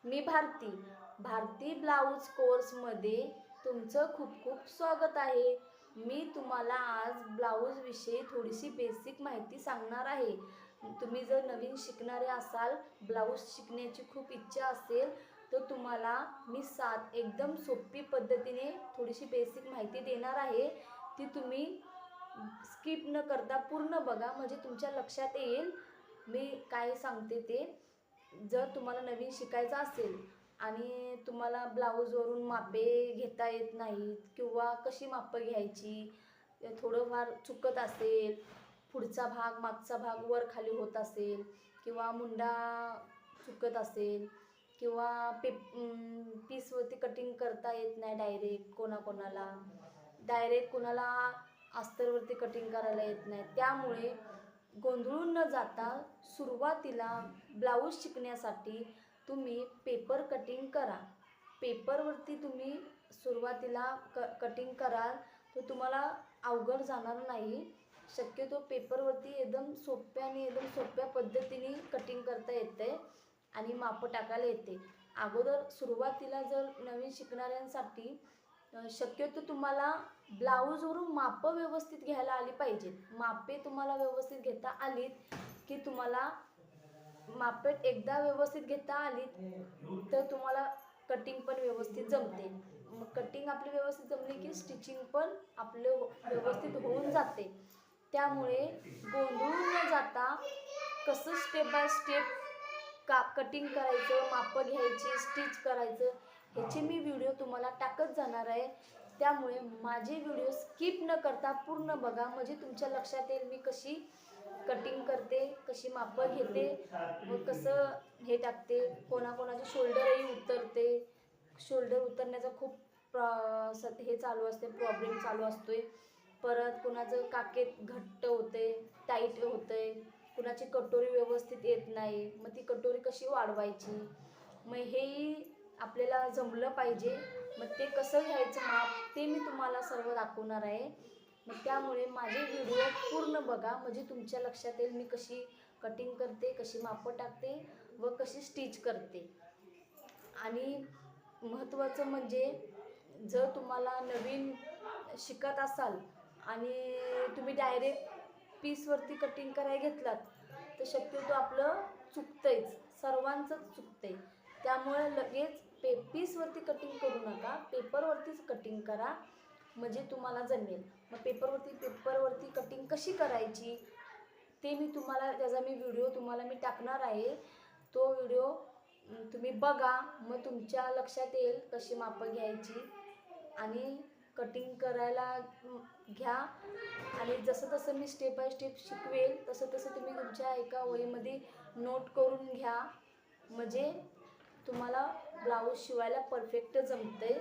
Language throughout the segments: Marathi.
मी भारती ब्लाऊज कोर्समध्ये तुमचं खूप खूप स्वागत आहे। मी तुम्हाला आज ब्लाऊज विषयी थोडीशी बेसिक माहिती सांगणार आहे। तुम्ही जर नवीन शिकणारे असाल, ब्लाऊज शिकण्याची खूप इच्छा असेल तर तुम्हाला मी एकदम सोपी पद्धतीने थोडीशी बेसिक माहिती देणार आहे। ती तुम्ही स्किप न करता पूर्ण बघा, म्हणजे तुमच्या लक्षात येईल मी काय सांगते ते। जर तुम्हाला नवीन शिकायचं असेल आणि तुम्हाला ब्लाऊजवरून मापे घेता येत नाहीत किंवा कशी मापं घ्यायची, थोडंफार चुकत असेल, पुढचा भाग मागचा भाग वर खाली होत असेल किंवा मुंडा चुकत असेल किंवा पीसवरती कटिंग करता येत नाही डायरेक्ट कोणाला अस्तरवरती कटिंग करायला येत नाही, त्यामुळे गोंधळून न जाता सुरुवातीला ब्लाऊज शिकण्यासाठी तुम्ही पेपर कटिंग करा। पेपरवरती तुम्ही सुरुवातीला कटिंग कराल तर तुम्हाला अवघड जाणार नाही। शक्यतो पेपरवरती एकदम सोप्या पद्धतीने कटिंग करता येते आणि मापं टाकायला येते। अगोदर सुरुवातीला जर नवीन शिकणाऱ्यांसाठी शक्यतो तुम्हाला ब्लाऊजवरून मापं व्यवस्थित घ्यायला आली पाहिजेत। मापे तुम्हाला व्यवस्थित घेता आलीत की तुम्हाला मापे एकदा व्यवस्थित घेता आलीत तर तुम्हाला कटिंग पण व्यवस्थित जमते। मग कटिंग आपली व्यवस्थित जमली की स्टिचिंग पण आपले व्यवस्थित होऊन जाते। त्यामुळे गोंधळून न जाता कसं स्टेप बाय स्टेप कटिंग करायचं, मापं घ्यायची, स्टिच करायचं, ह्याचे मी व्हिडिओ तुम्हाला टाकत जाणार आहे। त्यामुळे माझे व्हिडिओ स्किप न करता पूर्ण बघा, म्हणजे तुमच्या लक्षात येईल मी कशी कटिंग करते, कशी मापं घेते व कसं हे टाकते। कोणाकोणाचे शोल्डरही उतरते, शोल्डर उतरण्याचा खूप हे चालू असते, प्रॉब्लेम चालू असतोय। परत कुणाचं काकेत घट्ट होते, टाईट होतंय, कुणाची कटोरी व्यवस्थित येत नाही, मग ती कटोरी कशी वाढवायची, मग हेही आपल्याला जमलं पाहिजे। मग ते कसं घ्यायचं माप ते मी तुम्हाला सर्व दाखवणार आहे। मग त्यामुळे माझे व्हिडिओ पूर्ण बघा, म्हणजे तुमच्या लक्षात येईल मी कशी कटिंग करते, कशी मापं टाकते व कशी स्टिच करते। आणि महत्त्वाचं म्हणजे जर तुम्हाला नवीन शिकत असाल आणि तुम्ही डायरेक्ट पीसवरती कटिंग करायला घेतलात तर शक्यतो आपलं चुकतंच, सर्वांचंच चुकतंय। त्यामुळे लगेच पीसवरती कटिंग करू नका, पेपरवरतीच कटिंग करा, म्हणजे तुम्हाला जमेल। मग पेपरवरती कटिंग कशी करायची ते मी तुम्हाला त्याचा व्हिडिओ तुम्हाला मी टाकणार आहे। तो व्हिडिओ तुम्ही बघा, मग तुमच्या लक्षात येईल कशी मापं घ्यायची आणि कटिंग करायला घ्या। आणि जसं तसं मी स्टेप बाय स्टेप शिकवेल तसं तसं तुम्ही तुमच्या एका वहीमध्ये नोट करून घ्या, म्हणजे तुम्हाला ब्लाऊज शिवायला परफेक्ट जमतंय।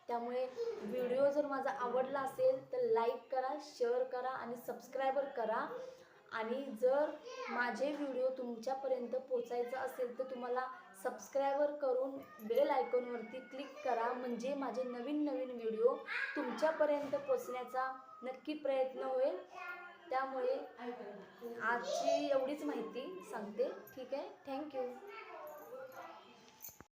त्यामुळे व्हिडिओ जर माझा आवडला असेल तर लाईक करा, शेअर करा आणि सबस्क्राईबर करा। आणि जर माझे व्हिडिओ तुमच्यापर्यंत पोचायचं असेल तर तुम्हाला सबस्क्राईबर करून बेल आयकॉनवरती क्लिक करा, म्हणजे माझे नवीन व्हिडिओ तुमच्यापर्यंत पोचण्याचा नक्की प्रयत्न होईल। त्यामुळे आजची एवढीच माहिती सांगते, ठीक आहे, थँक्यू।